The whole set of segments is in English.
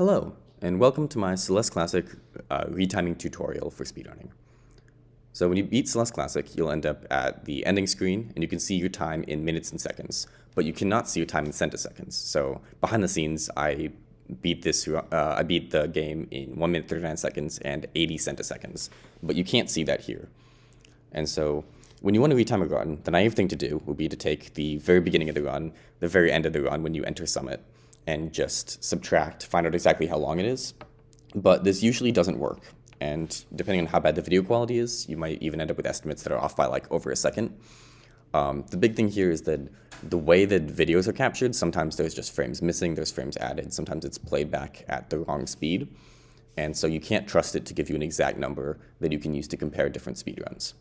Hello, and welcome to my Celeste Classic retiming tutorial for speedrunning. So when you beat Celeste Classic, you'll end up at the ending screen, and you can see your time in minutes and seconds, but you cannot see your time in centiseconds. So behind the scenes, I beat the game in 1 minute 39 seconds and 80 centiseconds, but you can't see that here. And so when you want to retime a run, the naive thing to do would be to take the very beginning of the run, the very end of the run when you enter Summit, and just subtract, find out exactly how long it is. But this usually doesn't work. And depending on how bad the video quality is, you might even end up with estimates that are off by like over a second. The big thing here is that the way that videos are captured, sometimes there's just frames missing, there's frames added, sometimes it's played back at the wrong speed. And so you can't trust it to give you an exact number that you can use to compare different speedruns.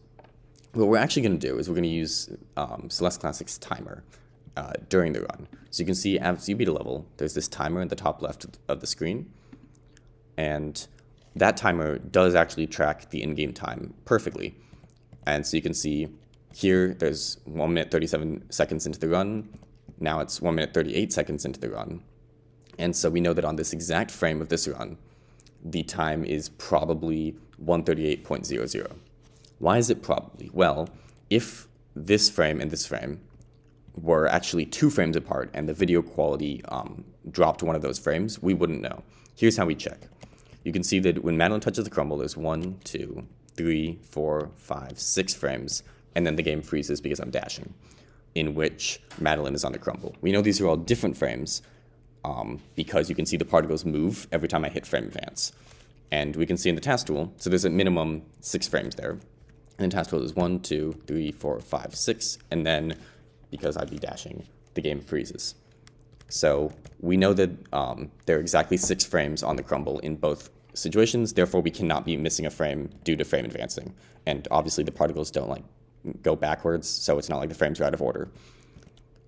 What we're actually going to do is we're going to use Celeste Classic's timer during the run. So you can see as you beat a level, there's this timer in the top left of the screen. And that timer does actually track the in-game time perfectly. And so you can see here there's 1 minute 37 seconds into the run. Now it's 1 minute 38 seconds into the run. And so we know that on this exact frame of this run, the time is probably 138.00. Why is it probably? Well, if this frame and this frame were actually 2 frames apart and the video quality dropped one of those frames, we wouldn't know. Here's how we check. You can see that when Madeline touches the crumble, there's 1, 2, 3, 4, 5, 6 frames, and then the game freezes because I'm dashing, in which Madeline is on the crumble. We know these are all different frames because you can see the particles move every time I hit frame advance. And we can see in the task tool, so there's a minimum 6 frames there. And the task tool is 1, 2, 3, 4, 5, 6, and then because I'd be dashing, the game freezes. So we know that there are exactly 6 frames on the crumble in both situations, therefore we cannot be missing a frame due to frame advancing. And obviously the particles don't like go backwards, so it's not like the frames are out of order.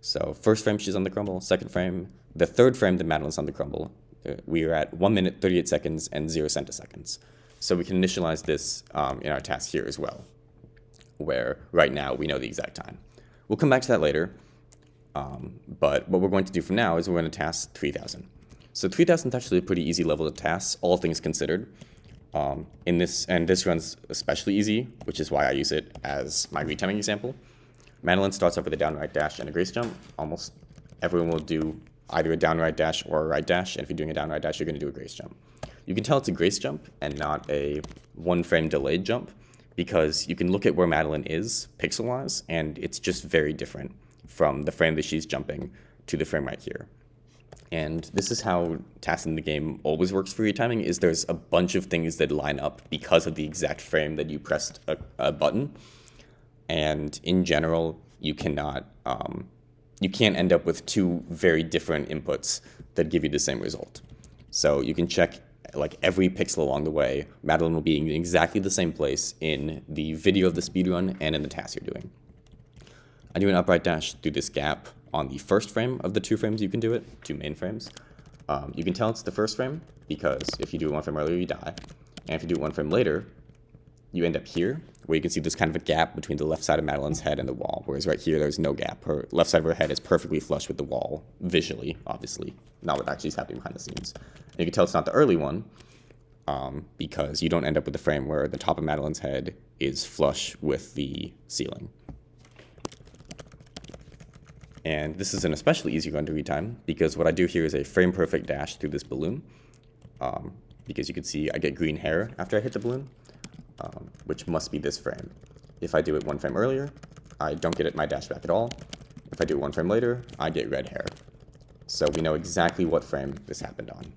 So first frame she's on the crumble, second frame, the third frame that Madeline's on the crumble, we are at 1 minute 38 seconds and 0 centiseconds. So we can initialize this in our task here as well, where right now we know the exact time. We'll come back to that later, but what we're going to do for now is we're going to task 3000. So 3000 is actually a pretty easy level of tasks, all things considered. This run's especially easy, which is why I use it as my retiming example. Madeline starts off with a downright dash and a grace jump. Almost everyone will do either a downright dash or a right dash, and if you're doing a downright dash, you're going to do a grace jump. You can tell it's a grace jump and not a 1 frame delayed jump, because you can look at where Madeline is pixel-wise, and it's just very different from the frame that she's jumping to the frame right here. And this is how tasking the game always works for retiming, is there's a bunch of things that line up because of the exact frame that you pressed a button. And in general, you cannot, you can't end up with 2 very different inputs that give you the same result. So you can check like every pixel along the way, Madeline will be in exactly the same place in the video of the speedrun and in the task you're doing. I do an upright dash through this gap on the first frame of the 2 frames you can do it, 2 main frames. You can tell it's the first frame because if you do it 1 frame earlier, you die. And if you do it 1 frame later, you end up here, where you can see there's kind of a gap between the left side of Madeline's head and the wall, whereas right here, there's no gap. Her left side of her head is perfectly flush with the wall, visually, obviously, not what actually is happening behind the scenes. And you can tell it's not the early one, because you don't end up with the frame where the top of Madeline's head is flush with the ceiling. And this is an especially easy run to retime, because what I do here is a frame-perfect dash through this balloon, because you can see I get green hair after I hit the balloon, which must be this frame. If I do it 1 frame earlier, I don't get my dash back at all. If I do it 1 frame later, I get red hair. So we know exactly what frame this happened on.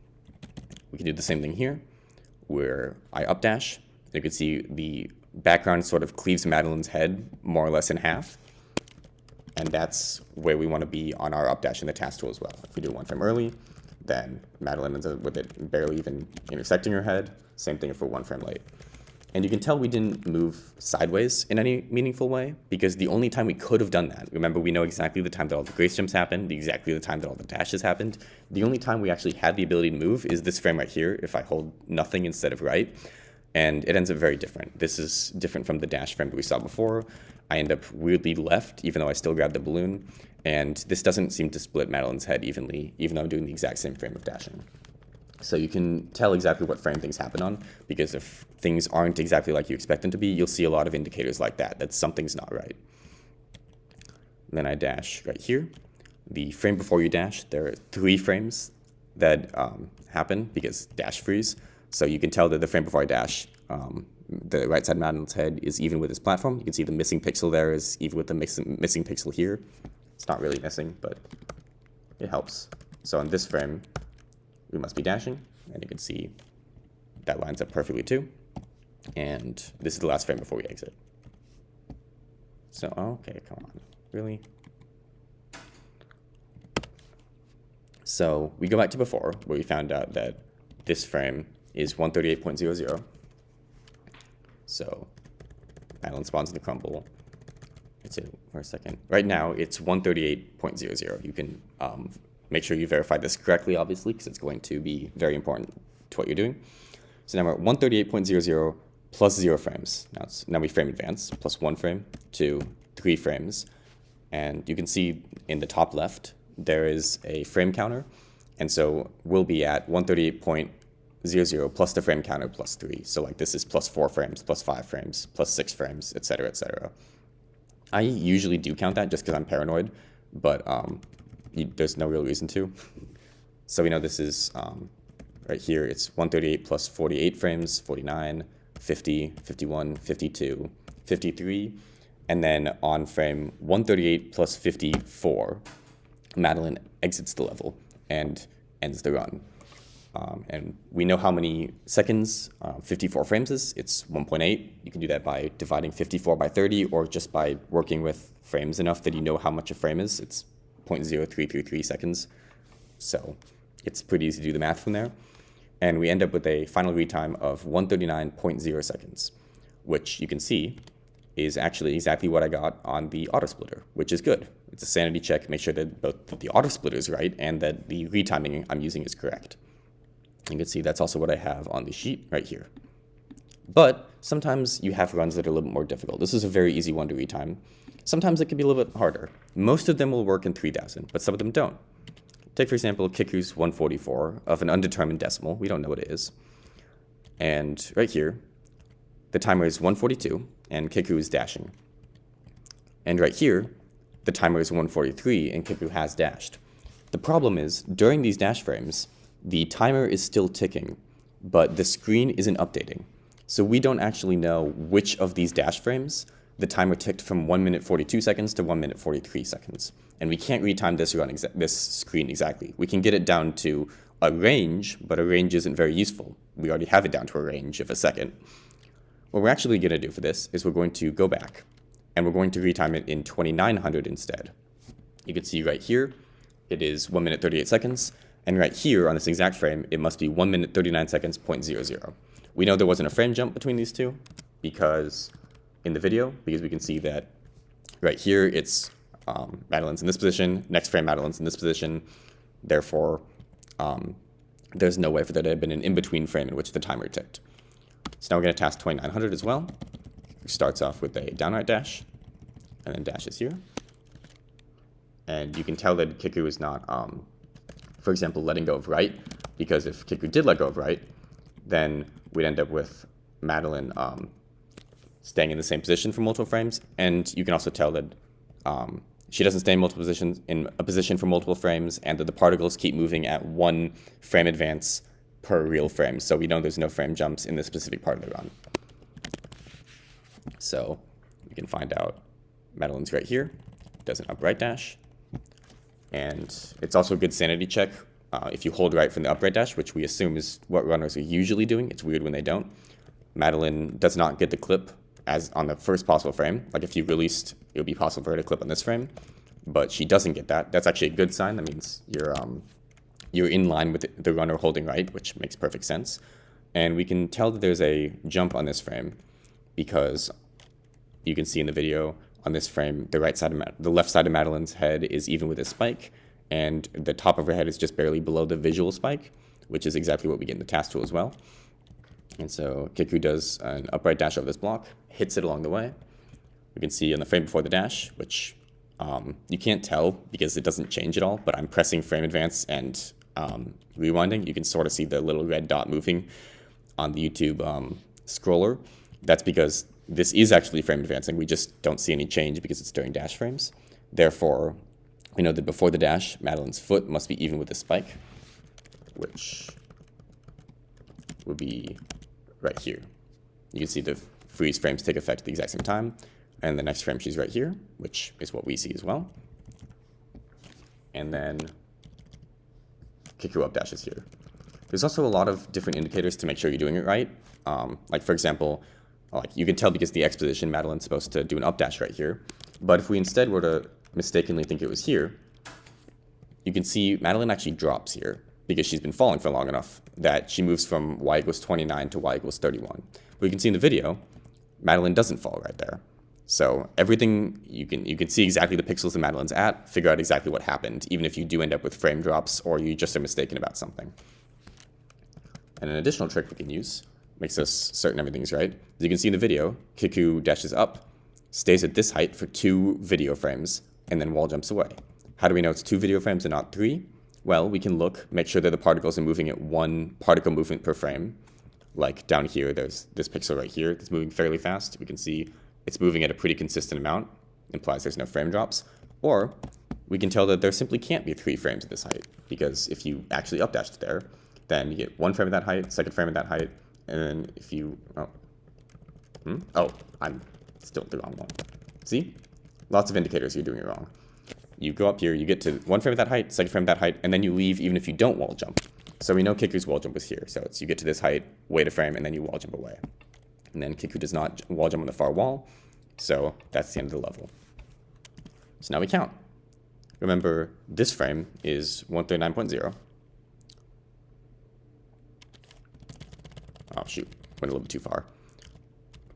We can do the same thing here, where I updash. You can see the background sort of cleaves Madeline's head more or less in half. And that's where we want to be on our updash in the task tool as well. If we do 1 frame early, then Madeline ends up with it barely even intersecting her head. Same thing if we're 1 frame late. And you can tell we didn't move sideways in any meaningful way, because the only time we could have done that, remember we know exactly the time that all the grace jumps happened, exactly the time that all the dashes happened. The only time we actually had the ability to move is this frame right here, if I hold nothing instead of right, and it ends up very different. This is different from the dash frame that we saw before. I end up weirdly left, even though I still grab the balloon, and this doesn't seem to split Madeline's head evenly, even though I'm doing the exact same frame of dashing. So you can tell exactly what frame things happen on, because if things aren't exactly like you expect them to be, you'll see a lot of indicators like that something's not right. And then I dash right here. The frame before you dash, there are 3 frames that happen because dash freeze. So you can tell that the frame before I dash, the right side Madeline's head is even with this platform. You can see the missing pixel there is even with the missing pixel here. It's not really missing, but it helps. So on this frame, we must be dashing, and you can see that lines up perfectly too. And this is the last frame before we exit. So, okay, come on, really? So we go back to before, where we found out that this frame is 138.00. So Madeline spawns in the crumble. Let's see for a second. Right now, it's 138.00. You can make sure you verify this correctly, obviously, because it's going to be very important to what you're doing. So now we're at 138.00 plus 0 frames. Now we frame advance, plus 1 frame, 2, 3 frames. And you can see in the top left, there is a frame counter. And so we'll be at 138.00 plus the frame counter plus 3. So like this is plus 4 frames, plus 5 frames, plus 6 frames, etc., etc. I usually do count that just because I'm paranoid, but there's no real reason to. So we know this is right here, it's 138 plus 48 frames, 49, 50, 51, 52, 53, and then on frame 138 plus 54, Madeline exits the level and ends the run. And we know how many seconds 54 frames is. It's 1.8. You can do that by dividing 54 by 30 or just by working with frames enough that you know how much a frame is. It's 0.0333 seconds. So it's pretty easy to do the math from there. And we end up with a final read time of 139.0 seconds, which you can see is actually exactly what I got on the auto splitter, which is good. It's a sanity check, make sure that both the auto splitter is right and that the retiming I'm using is correct. You can see that's also what I have on the sheet right here. But sometimes you have runs that are a little bit more difficult. This is a very easy one to retime. Sometimes it can be a little bit harder. Most of them will work in 3000, but some of them don't. Take, for example, kikoo's 144 of an undetermined decimal. We don't know what it is. And right here, the timer is 142, and kikoo is dashing. And right here, the timer is 143, and kikoo has dashed. The problem is, during these dash frames, the timer is still ticking, but the screen isn't updating. So we don't actually know which of these dash frames the timer ticked from 1 minute 42 seconds to 1 minute 43 seconds. And we can't retime this run this screen exactly. We can get it down to a range, but a range isn't very useful. We already have it down to a range of a second. What we're actually going to do for this is we're going to go back, and we're going to retime it in 2900 instead. You can see right here, it is 1 minute 38 seconds. And right here on this exact frame, it must be 1 minute 39 seconds, 0.00. We know there wasn't a frame jump between these two because in the video, because we can see that right here, it's Madeline's in this position, next frame Madeline's in this position. Therefore, there's no way for there to have been an in-between frame in which the timer ticked. So now we're going to task 2900 as well, which starts off with a downright dash, and then dashes here. And you can tell that kikoo is not, for example, letting go of right, because if kikoo did let go of right, then we'd end up with Madeline staying in the same position for multiple frames. And you can also tell that she doesn't stay in a position for multiple frames, and that the particles keep moving at 1 frame advance per real frame. So we know there's no frame jumps in this specific part of the run. So we can find out Madeline's right here, does an upright dash. And it's also a good sanity check if you hold right from the upright dash, which we assume is what runners are usually doing. It's weird when they don't. Madeline does not get the clip as on the first possible frame. Like if you released, it would be possible for her to clip on this frame, but she doesn't get that. That's actually a good sign. That means you're in line with the runner holding right, which makes perfect sense. And we can tell that there's a jump on this frame because you can see in the video on this frame, the left side of Madeline's head is even with a spike, and the top of her head is just barely below the visual spike, which is exactly what we get in the task tool as well. And so kikoo does an upright dash over this block, hits it along the way. We can see on the frame before the dash, which you can't tell because it doesn't change at all, but I'm pressing frame advance and rewinding, you can sort of see the little red dot moving on the YouTube scroller. That's because this is actually frame advancing. We just don't see any change because it's during dash frames. Therefore, we know that before the dash, Madeline's foot must be even with the spike, which would be right here. You can see the freeze frames take effect at the exact same time. And the next frame, she's right here, which is what we see as well. And then kikoo up dash is here. There's also a lot of different indicators to make sure you're doing it right. Like for example, like you can tell because the X position, Madeline's supposed to do an up dash right here. But if we instead were to mistakenly think it was here, you can see Madeline actually drops here because she's been falling for long enough that she moves from y equals 29 to y equals 31. But you can see in the video, Madeline doesn't fall right there. So everything, you can see exactly the pixels that Madeline's at, figure out exactly what happened, even if you do end up with frame drops or you just are mistaken about something. And an additional trick we can use, makes us certain everything's right, as you can see in the video, kikoo dashes up, stays at this height for 2 video frames, and then wall jumps away. How do we know it's 2 video frames and not 3? Well, we can look, make sure that the particles are moving at 1 particle movement per frame. Like down here, there's this pixel right here that's moving fairly fast. We can see it's moving at a pretty consistent amount, implies there's no frame drops. Or we can tell that there simply can't be 3 frames at this height, because if you actually up dashed there, then you get 1 frame at that height, 2nd frame at that height, and then if you, I'm still at the wrong one. See? Lots of indicators you're doing it wrong. You go up here, you get to 1 frame at that height, 2nd frame at that height, and then you leave even if you don't wall jump. So we know kikoo's wall jump was here. So it's you get to this height, wait a frame, and then you wall jump away. And then kikoo does not wall jump on the far wall, so that's the end of the level. So now we count. Remember, this frame is 139.0. Oh shoot, went a little bit too far.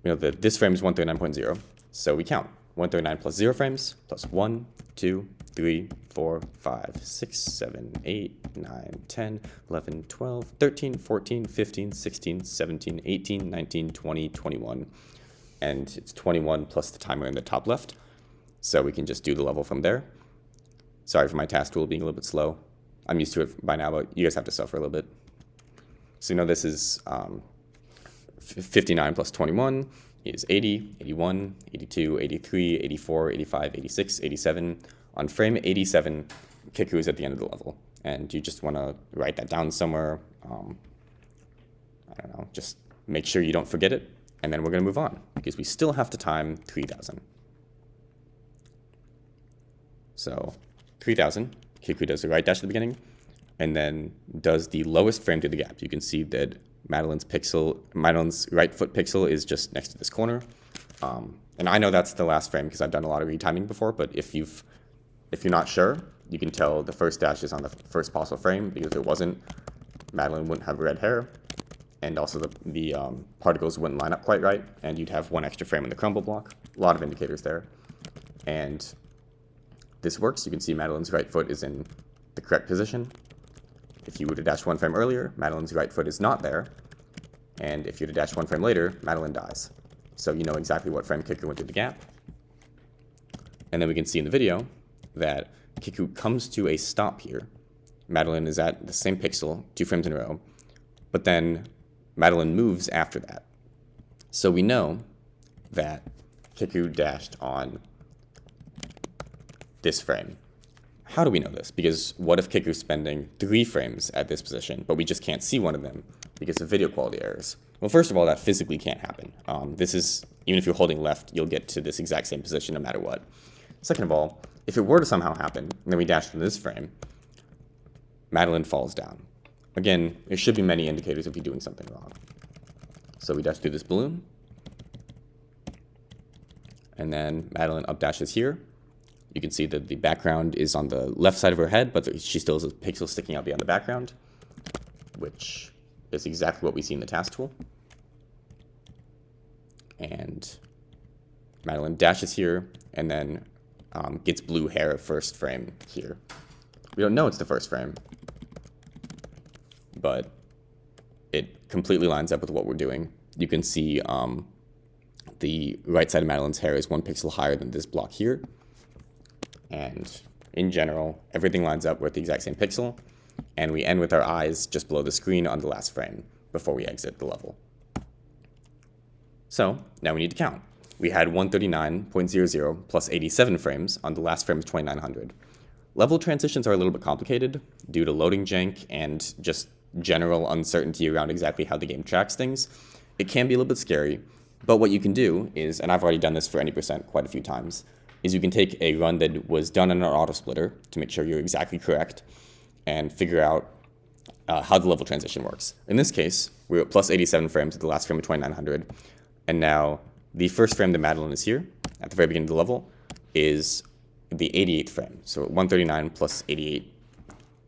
We know that this frame is 139.0, so we count. 139 plus 0 frames, plus 1, 2, 3, 4, 5, 6, 7, 8, 9, 10, 11, 12, 13, 14, 15, 16, 17, 18, 19, 20, 21. And it's 21 plus the timer in the top left. So we can just do the level from there. Sorry for my task tool being a little bit slow. I'm used to it by now, but you guys have to suffer a little bit. So you know this is 59 plus 21 is 80, 81, 82, 83, 84, 85, 86, 87. On frame 87, kikoo is at the end of the level. And you just want to write that down somewhere. I don't know, just make sure you don't forget it. And then we're going to move on because we still have to time 3000. So 3000, kikoo does the right dash at the beginning and then does the lowest frame to the gap. You can see that Madeline's right foot pixel is just next to this corner. And I know that's the last frame because I've done a lot of retiming before, but if you're not sure, you can tell the first dash is on the first possible frame because if it wasn't, Madeline wouldn't have red hair. And also the particles wouldn't line up quite right, and you'd have 1 extra frame in the crumble block. A lot of indicators there. And this works. You can see Madeline's right foot is in the correct position. If you were to dash 1 frame earlier, Madeline's right foot is not there. And if you were to dash 1 frame later, Madeline dies. So you know exactly what frame kikoo went through the gap. And then we can see in the video that kikoo comes to a stop here. Madeline is at the same pixel, 2 frames in a row. But then Madeline moves after that. So we know that kikoo dashed on this frame. How do we know this? Because what if kikoo's spending 3 frames at this position, but we just can't see one of them because of video quality errors? Well, first of all, that physically can't happen. This is, even if you're holding left, you'll get to this exact same position no matter what. Second of all, if it were to somehow happen, and then we dash into this frame, Madeline falls down. Again, there should be many indicators if you're doing something wrong. So we dash through this balloon. And then Madeline up dashes here. You can see that the background is on the left side of her head, but she still has a pixel sticking out beyond the background, which is exactly what we see in the task tool. And Madeline dashes here and then gets blue hair first frame here. We don't know it's the first frame, but it completely lines up with what we're doing. You can see the right side of Madeline's hair is 1 pixel higher than this block here. And in general, everything lines up with the exact same pixel. and we end with our eyes just below the screen on the last frame before we exit the level. So now we need to count. We had 139.00 plus 87 frames on the last frame of 2900. Level transitions are a little bit complicated due to loading jank and just general uncertainty around exactly how the game tracks things. It can be a little bit scary, but what you can do is, and I've already done this for any percent quite a few times, is you can take a run that was done on an auto splitter to make sure you're exactly correct and figure out how the level transition works. In this case, we're at plus 87 frames at the last frame of 2900, and now the first frame that Madeline is here, at the very beginning of the level, is the 88th frame. So 139 plus 88,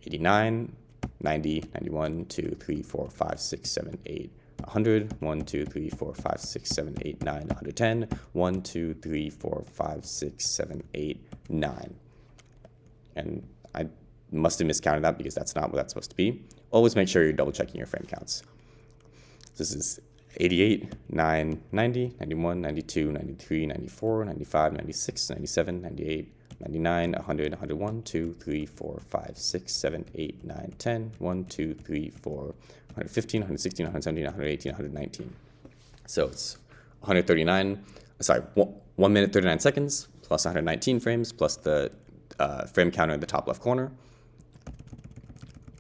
89, 90, 91, 2, 3, 4, 5, 6, 7, 8, 100, 1, 2, 3, 4, 5, 6, 7, 8, 9, 110, 1, 2, 3, 4, 5, 6, 7, 8, 9. And I must have miscounted that because that's not what that's supposed to be. Always make sure you're double checking your frame counts. This is 88, 9, 90, 91, 92, 93, 94, 95, 96, 97, 98, 99, 100, 101, 2, 3, 4, 5, 6, 7, 8, 9, 10, 1, 2, 3, 4, 115, 116, 117, 118, 119. So it's 1 minute 39 seconds plus 119 frames plus the frame counter in the top left corner.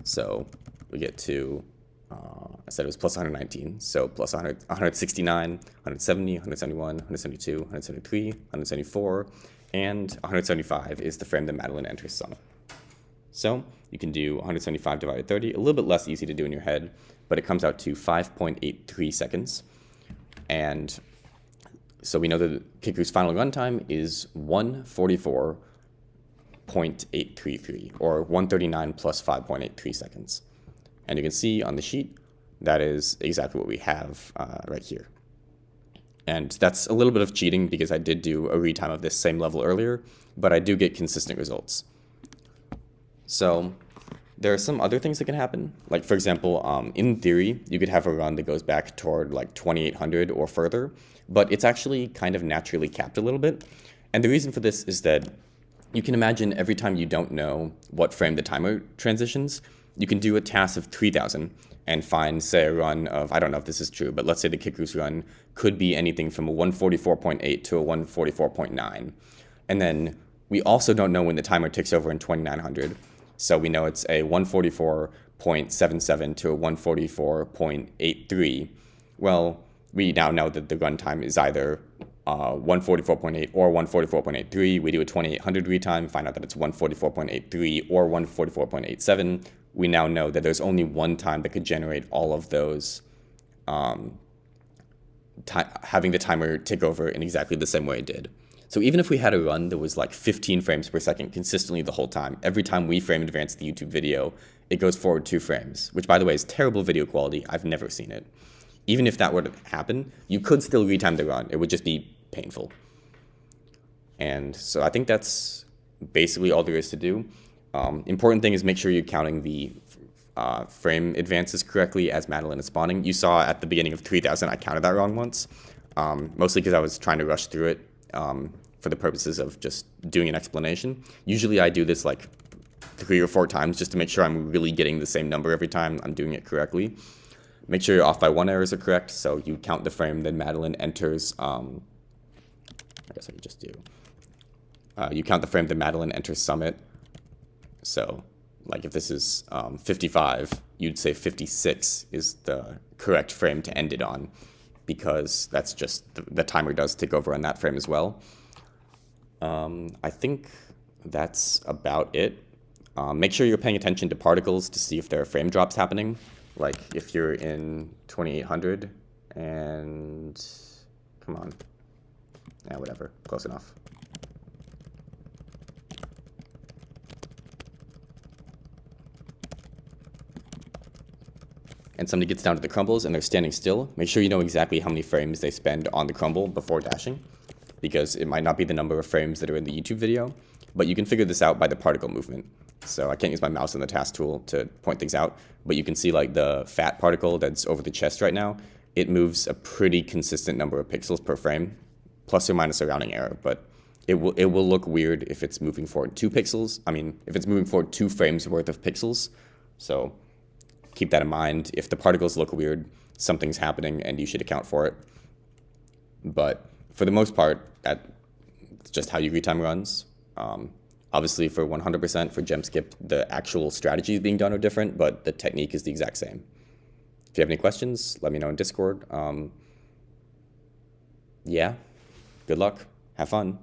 So we get to, I said it was plus 119, so plus 100, 169, 170, 171, 172, 173, 174, and 175 is the frame that Madeline enters Summit. So you can do 175 divided 30, a little bit less easy to do in your head, but it comes out to 5.83 seconds. And so we know that Kikoo's final runtime is 144.833, or 139 plus 5.83 seconds. And you can see on the sheet, that is exactly what we have right here. And that's a little bit of cheating because I did do a retime of this same level earlier, but I do get consistent results. So there are some other things that can happen. Like, for example, in theory, you could have a run that goes back toward like 2800 or further, but it's actually kind of naturally capped a little bit. And the reason for this is that you can imagine every time you don't know what frame the timer transitions, you can do a task of 3000 and find, say, a run of, I don't know if this is true, but let's say the Kikoo's run could be anything from a 144.8 to a 144.9. And then we also don't know when the timer ticks over in 2900. So we know it's a 144.77 to a 144.83. Well, we now know that the runtime is either 144.8 or 144.83. We do a 2800 retime, find out that it's 144.83 or 144.87. We now know that there's only one time that could generate all of those, having the timer tick over in exactly the same way it did. So even if we had a run that was like 15 frames per second consistently the whole time, every time we frame advance the YouTube video, it goes forward 2 frames, which, by the way, is terrible video quality. I've never seen it. Even if that were to happen, you could still retime the run. It would just be painful. And so I think that's basically all there is to do. Important thing is make sure you're counting the frame advances correctly as Madeline is spawning. You saw at the beginning of 3000, I counted that wrong once, mostly because I was trying to rush through it for the purposes of just doing an explanation. Usually I do this like 3 or 4 times just to make sure I'm really getting the same number every time I'm doing it correctly. Make sure your off by 1 errors are correct, so you count the frame that Madeline enters, I guess I could just do, you count the frame that Madeline enters Summit. So, like if this is 55, you'd say 56 is the correct frame to end it on, because that's just the timer does tick over on that frame as well. I think that's about it. Make sure you're paying attention to particles to see if there are frame drops happening. Like if you're in 2800 and, come on, yeah, whatever, close enough. And somebody gets down to the crumbles and they're standing still, make sure you know exactly how many frames they spend on the crumble before dashing, because it might not be the number of frames that are in the YouTube video, but you can figure this out by the particle movement. So I can't use my mouse on the task tool to point things out, but you can see like the fat particle that's over the chest right now, it moves a pretty consistent number of pixels per frame, plus or minus a rounding error, but it will look weird if it's moving forward 2 pixels. I mean, if it's moving forward 2 frames worth of pixels, So keep that in mind. If the particles look weird, something's happening and you should account for it. But for the most part, that's just how your retime runs. Obviously, for 100%, for gem skip, the actual strategies being done are different, but the technique is the exact same. If you have any questions, let me know in Discord. Yeah, good luck. Have fun.